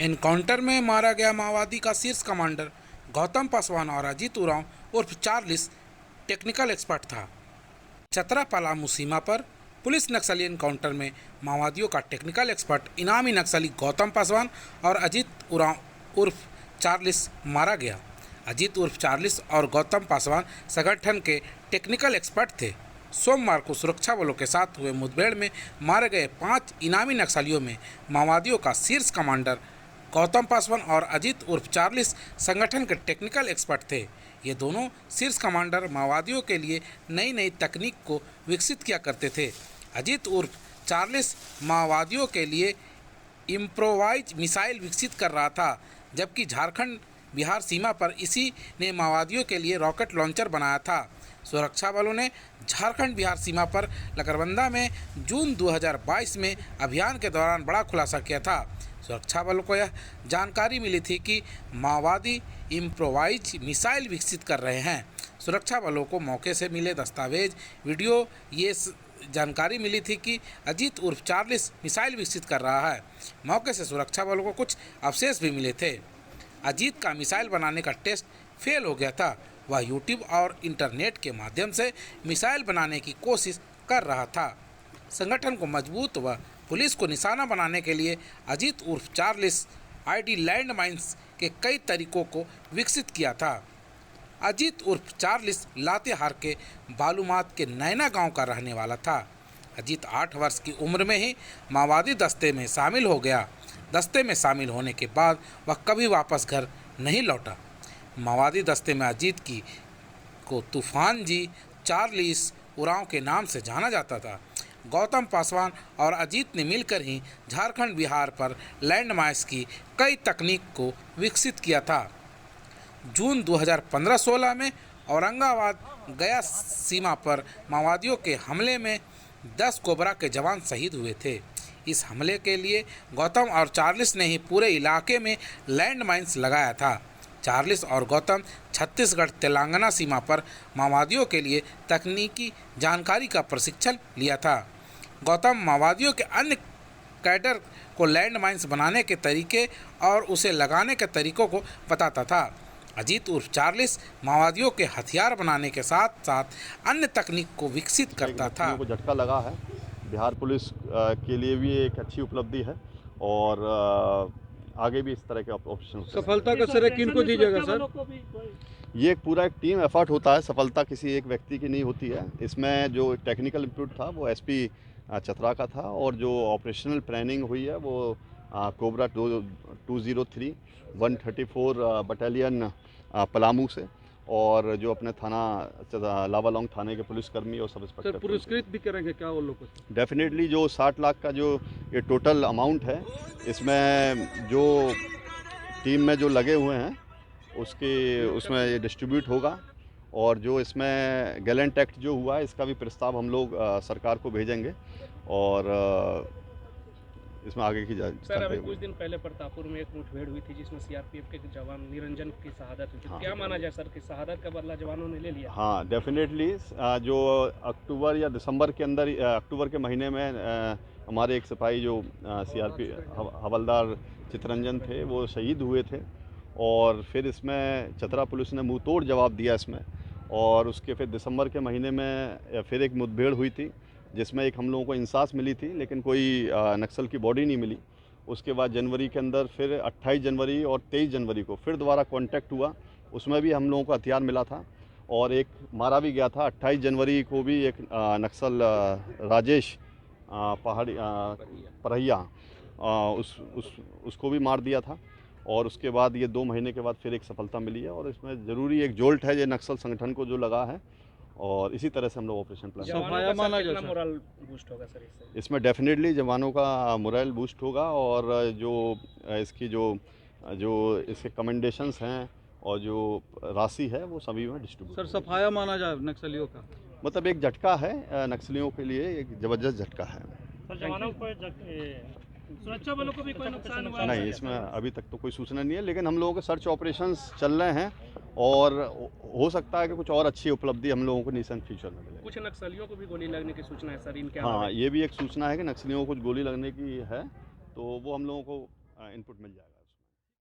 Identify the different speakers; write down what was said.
Speaker 1: Encounter में मारा गया माओवादी का शीर्ष कमांडर गौतम पासवान और अजीत उरांव उर्फ चार्लिस टेक्निकल एक्सपर्ट था। चतरा पलामू सीमा पर पुलिस नक्सली एनकाउंटर में माओवादियों का टेक्निकल एक्सपर्ट इनामी नक्सली गौतम पासवान और अजीत उरांव उर्फ चार्लिस मारा गया। अजीत उर्फ चार्लिस और गौतम पासवान संगठन के टेक्निकल एक्सपर्ट थे। सोमवार को सुरक्षा बलों के साथ हुए मुठभेड़ में मारे गए 5 इनामी नक्सलियों में माओवादियों का शीर्ष कमांडर गौतम पासवान और अजीत उर्फ चार्लिस संगठन के टेक्निकल एक्सपर्ट थे। ये दोनों शीर्ष कमांडर माओवादियों के लिए नई नई तकनीक को विकसित किया करते थे। अजीत उर्फ चार्लिस माओवादियों के लिए इम्प्रोवाइज मिसाइल विकसित कर रहा था, जबकि झारखंड बिहार सीमा पर इसी ने माओवादियों के लिए रॉकेट लॉन्चर बनाया था। सुरक्षा बलों ने झारखंड बिहार सीमा पर लकरबंदा में जून 2022 में अभियान के दौरान बड़ा खुलासा किया था। सुरक्षा बलों को यह जानकारी मिली थी कि माओवादी इम्प्रोवाइज मिसाइल विकसित कर रहे हैं। सुरक्षा बलों को मौके से मिले दस्तावेज वीडियो ये जानकारी मिली थी कि अजीत उर्फ चार्लिस मिसाइल विकसित कर रहा है। मौके से सुरक्षा बलों को कुछ अवशेष भी मिले थे। अजीत का मिसाइल बनाने का टेस्ट फेल हो गया था। वह यूट्यूब और इंटरनेट के माध्यम से मिसाइल बनाने की कोशिश कर रहा था। संगठन को मजबूत व पुलिस को निशाना बनाने के लिए अजीत उर्फ चार्लिस आईडी लैंड माइंस के कई तरीकों को विकसित किया था। अजीत उर्फ चार्लिस लातेहार के बालूमाथ के नैना गांव का रहने वाला था। अजीत 8 वर्ष की उम्र में ही माओवादी दस्ते में शामिल हो गया। दस्ते में शामिल होने के बाद वह कभी वापस घर नहीं लौटा। माओवादी दस्ते में अजीत को तूफान जी चार्लिस उरांव के नाम से जाना जाता था। गौतम पासवान और अजीत ने मिलकर ही झारखंड बिहार पर लैंड माइंस की कई तकनीक को विकसित किया था। जून 2015-16 में औरंगाबाद गया सीमा पर माओवादियों के हमले में 10 कोबरा के जवान शहीद हुए थे। इस हमले के लिए गौतम और चार्लिस ने ही पूरे इलाके में लैंड माइंस लगाया था। चार्लिस और गौतम छत्तीसगढ़ तेलंगाना सीमा पर माओवादियों के लिए तकनीकी जानकारी का प्रशिक्षण लिया था। गौतम माओवादियों के अन्य कैडर को लैंड माइंस बनाने के तरीके और उसे लगाने के तरीकों को बताता था। अजीत उर्फ चार्लिस माओवादियों के हथियार बनाने के साथ साथ अन्य तकनीक को विकसित करता था।
Speaker 2: को झटका लगा है। बिहार पुलिस के लिए भी एक अच्छी उपलब्धि है और आगे भी इस तरह के ऑपरेशन
Speaker 3: सफलता का श्रेय किनको दीजिएगा सर?
Speaker 2: ये एक पूरा एक टीम एफर्ट होता है। सफलता किसी एक व्यक्ति की नहीं होती है। इसमें जो टेक्निकल इनपुट था वो एसपी चतरा का था और जो ऑपरेशनल प्लानिंग हुई है वो कोबरा 203 134 बटालियन पलामू से और जो अपने थाना लावालौंग थाने के पुलिसकर्मी और सब इंस्पेक्टर
Speaker 3: पुरस्कृत भी करेंगे क्या वो लोग?
Speaker 2: डेफिनेटली जो 60 लाख का जो ये टोटल अमाउंट है, इसमें जो टीम में जो लगे हुए हैं उसमें ये डिस्ट्रीब्यूट होगा और जो इसमें गैलेंट एक्ट जो हुआ है इसका भी प्रस्ताव हम लोग सरकार को भेजेंगे और इसमें आगे की
Speaker 4: सर, अभी कुछ दिन पहले प्रतापपुर में एक मुठभेड़ हुई थी जिसमें सीआरपीएफ के जवान निरंजन की शहादत हुई थी। हाँ। क्या माना जाए सर कि शहादत का बदला जवानों ने ले लिया?
Speaker 2: हाँ, डेफिनेटली जो अक्टूबर या दिसंबर के अंदर अक्टूबर के महीने में हमारे एक सिपाही जो सीआरपी हवलदार चितरंजन थे वो शहीद हुए थे और फिर इसमें चतरा पुलिस ने मुँह तोड़ जवाब दिया इसमें और उसके फिर दिसंबर के महीने में फिर एक मुठभेड़ हुई थी जिसमें एक हम लोगों को इंसास मिली थी लेकिन कोई नक्सल की बॉडी नहीं मिली। उसके बाद जनवरी के अंदर फिर 28 जनवरी और 23 जनवरी को फिर दोबारा कांटेक्ट हुआ, उसमें भी हम लोगों को हथियार मिला था और एक मारा भी गया था। 28 जनवरी को भी एक नक्सल राजेश पहाड़ी परहिया उसको भी मार दिया था और उसके बाद ये 2 महीने के बाद फिर एक सफलता मिली है और इसमें ज़रूरी एक जोल्ट है ये नक्सल संगठन को जो लगा है और इसी तरह से हम लोग ऑपरेशन प्लान
Speaker 4: मोरल बूस्ट होगा सर
Speaker 2: इसमें डेफिनेटली जवानों का मोरल बूस्ट होगा और जो इसकी जो इसके कमेंडेशंस हैं और जो राशि है वो सभी में डिस्ट्रीब्यूट।
Speaker 3: सर, सफाया माना जाए नक्सलियों का?
Speaker 2: मतलब एक झटका है नक्सलियों के लिए, एक ज़बरदस्त झटका है।
Speaker 4: सर, जवानों को सुरक्षा बलों को भी कोई नुकसान हुआ
Speaker 2: नहीं? इसमें अभी तक तो कोई सूचना नहीं है लेकिन हम लोगों के सर्च ऑपरेशंस चल रहे हैं और हो सकता है कि कुछ और अच्छी उपलब्धि हम लोगों को निशन फ्यूचर में मिले।
Speaker 4: कुछ नक्सलियों को भी गोली लगने की सूचना है सर, इनके?
Speaker 2: हाँ, ये भी एक सूचना है कि नक्सलियों को कुछ गोली लगने की है तो वो हम लोगों को इनपुट मिल जाएगा।